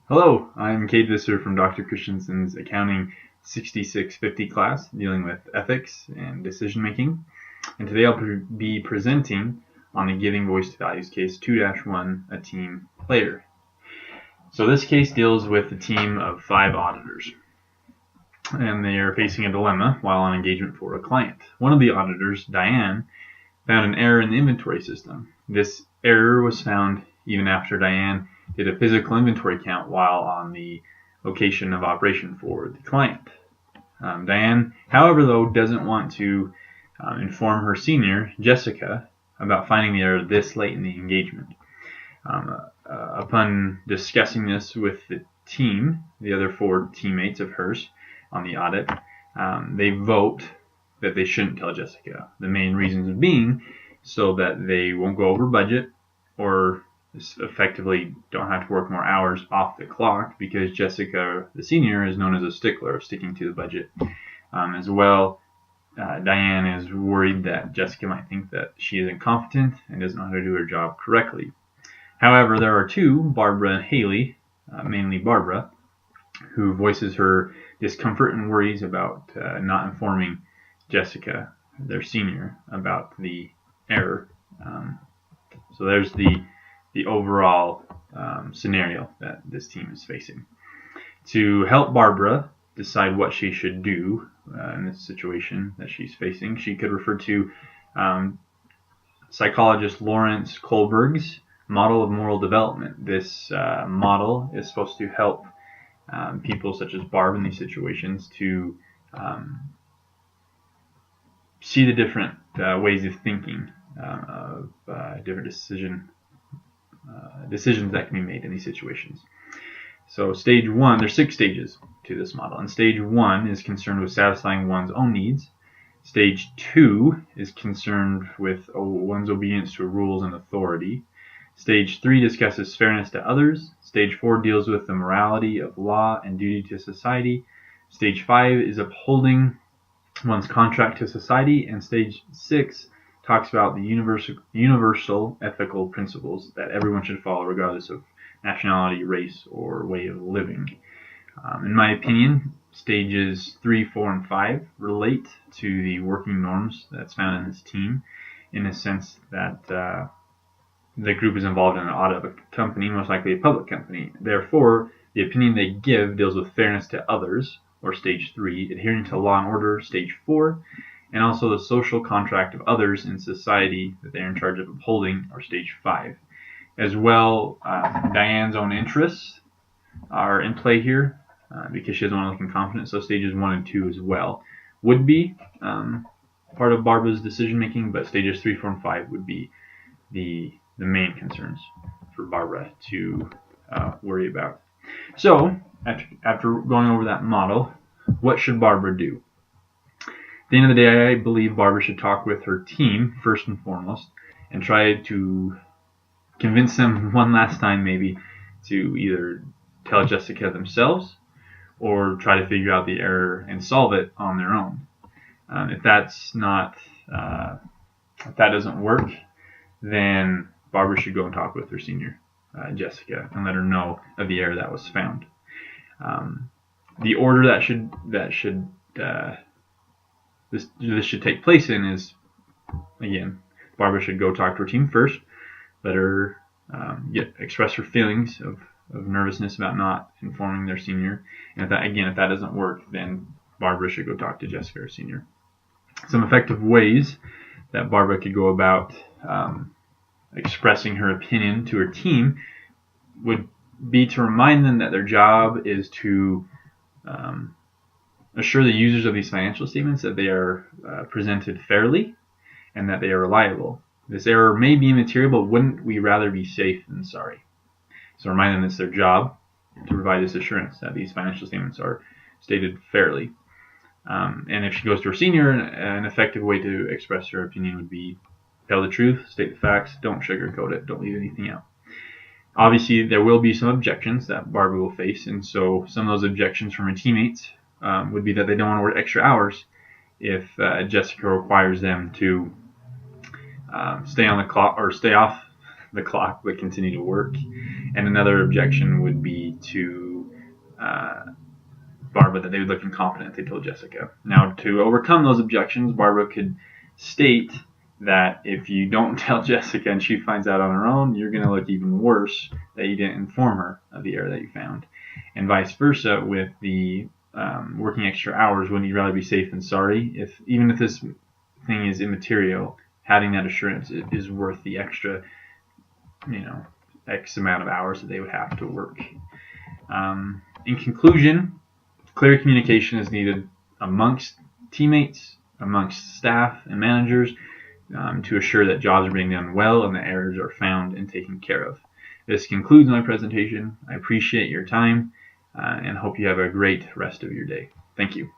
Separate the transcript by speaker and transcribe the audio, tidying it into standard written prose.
Speaker 1: Hello, I'm Cade Visser from Dr. Christensen's Accounting 6650 class dealing with ethics and decision making. And today I'll be presenting on the Giving Voice to Values case 2-1, a team player. So this case deals with a team of 5 auditors, and they are facing a dilemma while on engagement for a client. One of the auditors, Diane, found an error in the inventory system. This error was found even after Diane did a physical inventory count while on the location of operation for the client. Diane, however, though, doesn't want to inform her senior, Jessica, about finding the error this late in the engagement. Upon discussing this with the team, the other 4 teammates of hers on the audit, they vote that they shouldn't tell Jessica. The main reasons being so that they won't go over budget or effectively don't have to work more hours off the clock, because Jessica, the senior, is known as a stickler of sticking to the budget. As well, Diane is worried that Jessica might think that she is incompetent and doesn't know how to do her job correctly. However, there are 2, Barbara and Haley, mainly Barbara, who voices her discomfort and worries about not informing Jessica, their senior, about the error. So there's the overall scenario that this team is facing. To help Barbara decide what she should do in this situation that she's facing, she could refer to psychologist Lawrence Kohlberg's model of moral development. This model is supposed to help people such as Barb in these situations to see the different ways of thinking of different decisions that can be made in these situations. So stage 1, there's 6 stages to this model, and stage 1 is concerned with satisfying one's own needs. Stage 2 is concerned with one's obedience to rules and authority. Stage 3 discusses fairness to others. Stage 4 deals with the morality of law and duty to society. Stage 5 is upholding one's contract to society, and stage 6 talks about the universal ethical principles that everyone should follow regardless of nationality, race, or way of living. In my opinion, stages 3, 4, and 5 relate to the working norms that's found in this team, in the sense that the group is involved in an audit of a company, most likely a public company. Therefore, the opinion they give deals with fairness to others, or stage 3, adhering to law and order, stage 4, and also the social contract of others in society that they're in charge of upholding, or stage 5. As well, Diane's own interests are in play here because she doesn't want to look incompetent, so stages 1 and 2 as well would be part of Barbara's decision making, but stages 3, 4, and 5 would be the main concerns for Barbara to worry about. So, after going over that model, what should Barbara do? At the end of the day, I believe Barbara should talk with her team first and foremost and try to convince them one last time maybe to either tell Jessica themselves or try to figure out the error and solve it on their own. If that doesn't work, then Barbara should go and talk with her senior, Jessica, and let her know of the error that was found. The order this should take place in is, again, Barbara should go talk to her team first, let her express her feelings of nervousness about not informing their senior, and if that doesn't work, then Barbara should go talk to Jessica, her senior. Some effective ways that Barbara could go about expressing her opinion to her team would be to remind them that their job is to assure the users of these financial statements that they are presented fairly and that they are reliable. This error may be immaterial, but wouldn't we rather be safe than sorry? So remind them it's their job to provide this assurance that these financial statements are stated fairly. And if she goes to her senior, an effective way to express her opinion would be tell the truth, state the facts, don't sugarcoat it, don't leave anything out. Obviously, there will be some objections that Barbara will face, and so some of those objections from her teammates would be that they don't want to work extra hours if Jessica requires them to stay on the clock or stay off the clock but continue to work. And another objection would be to Barbara that they would look incompetent if they told Jessica. Now, to overcome those objections, Barbara could state that if you don't tell Jessica and she finds out on her own, you're going to look even worse that you didn't inform her of the error that you found. And vice versa with the working extra hours. Wouldn't you rather be safe than sorry? Even if this thing is immaterial, having that assurance is worth the extra, X amount of hours that they would have to work. In conclusion, clear communication is needed amongst teammates, amongst staff and managers to assure that jobs are being done well and that errors are found and taken care of. This concludes my presentation. I appreciate your time and hope you have a great rest of your day. Thank you.